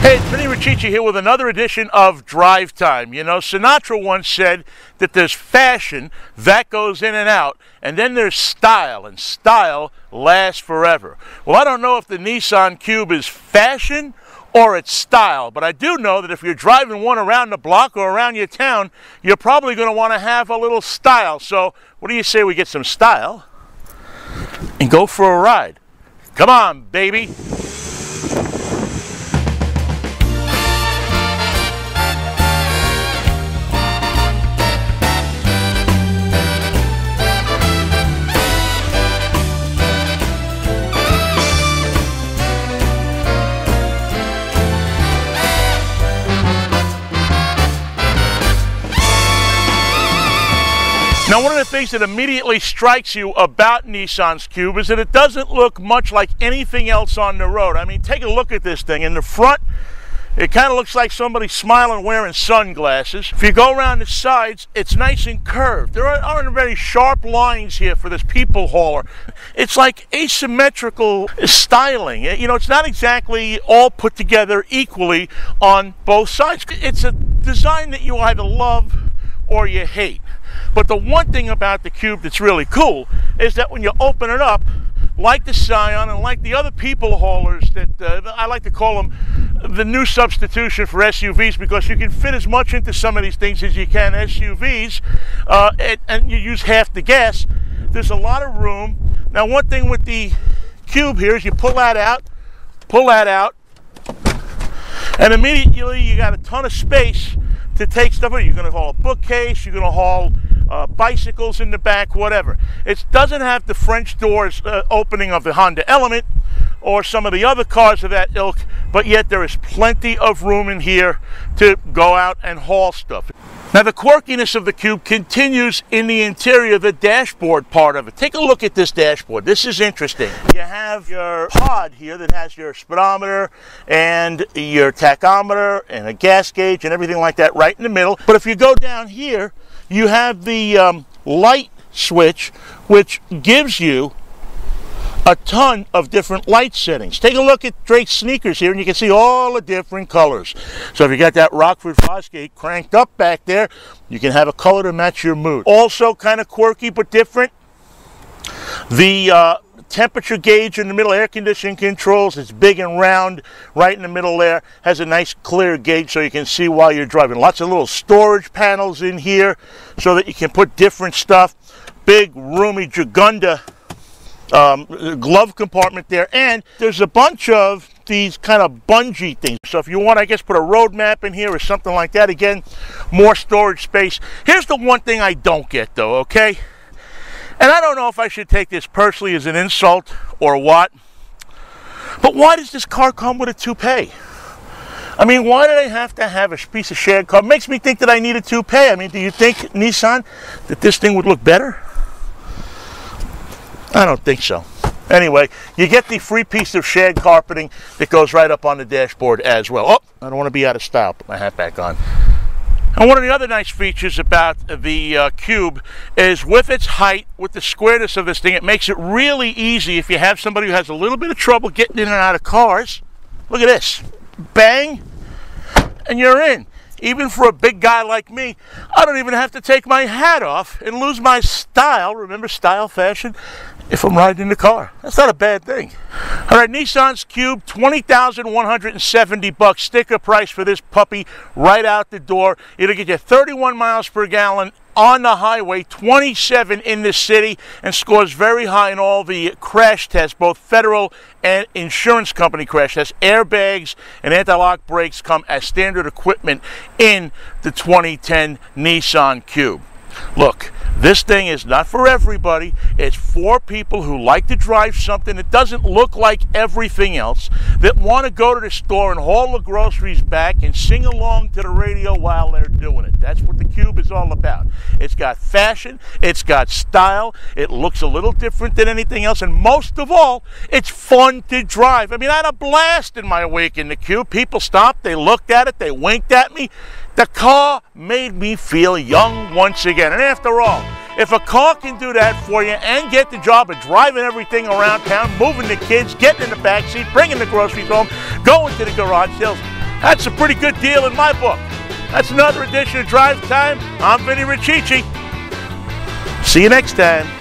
Hey, it's Vinny Riccici here with another edition of Drive Time. You know, Sinatra once said that there's fashion, that goes in and out, and then there's style, and style lasts forever. Well, I don't know if the Nissan Cube is fashion or it's style, but I do know that if you're driving one around the block or around your town, you're probably going to want to have a little style. So what do you say we get some style and go for a ride? Come on, baby. Now, one of the things that immediately strikes you about Nissan's Cube is that it doesn't look much like anything else on the road. I mean, take a look at this thing. In the front, it kind of looks like somebody smiling wearing sunglasses. If you go around the sides, it's nice and curved. There aren't very sharp lines here for this people hauler. It's like asymmetrical styling. You know, it's not exactly all put together equally on both sides. It's a design that you either love or you hate. But the one thing about the Cube that's really cool is that when you open it up, like the Scion and like the other people haulers that I like to call them the new substitution for SUVs, because you can fit as much into some of these things as you can SUVs, and you use half the gas. There's a lot of room. Now, one thing with the Cube here is you pull that out, and immediately you got a ton of space to take stuff in. You're going to haul a bookcase, you're going to haul bicycles in the back, whatever. It doesn't have the French doors opening of the Honda Element or some of the other cars of that ilk, but yet there is plenty of room in here to go out and haul stuff. Now, the quirkiness of the Cube continues in the interior, the dashboard part of it. Take a look at this dashboard. This is interesting. You have your pod here that has your speedometer and your tachometer and a gas gauge and everything like that right in the middle. But if you go down here, you have the light switch, which gives you a ton of different light settings. Take a look at Drake's sneakers here, and you can see all the different colors. So if you got that Rockford Fosgate cranked up back there, you can have a color to match your mood. Also kind of quirky but different, the temperature gauge in the middle, air conditioning controls. It's big and round right in the middle there. Has a nice clear gauge so you can see while you're driving. Lots of little storage panels in here so that you can put different stuff. Big roomy Jagunda glove compartment there, and there's a bunch of these kind of bungee things. So if you want, I guess, put a road map in here or something like that, again, more storage space. Here's the one thing I don't get though, okay? And I don't know if I should take this personally as an insult or what, but why does this car come with a toupee? I mean, why do they have to have a piece of shared car? It makes me think that I need a toupee. I mean, do you think, Nissan, that this thing would look better? I don't think so. Anyway, you get the free piece of shag carpeting that goes right up on the dashboard as well. Oh, I don't want to be out of style. Put my hat back on. And one of the other nice features about the Cube is with its height, with the squareness of this thing, it makes it really easy if you have somebody who has a little bit of trouble getting in and out of cars. Look at this. Bang, and you're in. Even for a big guy like me, I don't even have to take my hat off and lose my style. Remember style, fashion? If I'm riding in the car. That's not a bad thing. All right, Nissan's Cube, $20,170. Sticker price for this puppy right out the door. It'll get you 31 miles per gallon on the highway, 27 in the city, and scores very high in all the crash tests, both federal and insurance company crash tests. Airbags and anti-lock brakes come as standard equipment in the 2010 Nissan Cube. Look, this thing is not for everybody. It's for people who like to drive something that doesn't look like everything else, that want to go to the store and haul the groceries back and sing along to the radio while they're doing it. That's what the Cube is all about. It's got fashion, it's got style, it looks a little different than anything else, and most of all, it's fun to drive. I mean, I had a blast in my week in the Cube. People stopped, they looked at it, they winked at me. The car made me feel young once again. And after all, if a car can do that for you and get the job of driving everything around town, moving the kids, getting in the back seat, bringing the groceries home, going to the garage sales, That's a pretty good deal in my book. That's another edition of Drive Time. I'm Vinny Riccici. See you next time.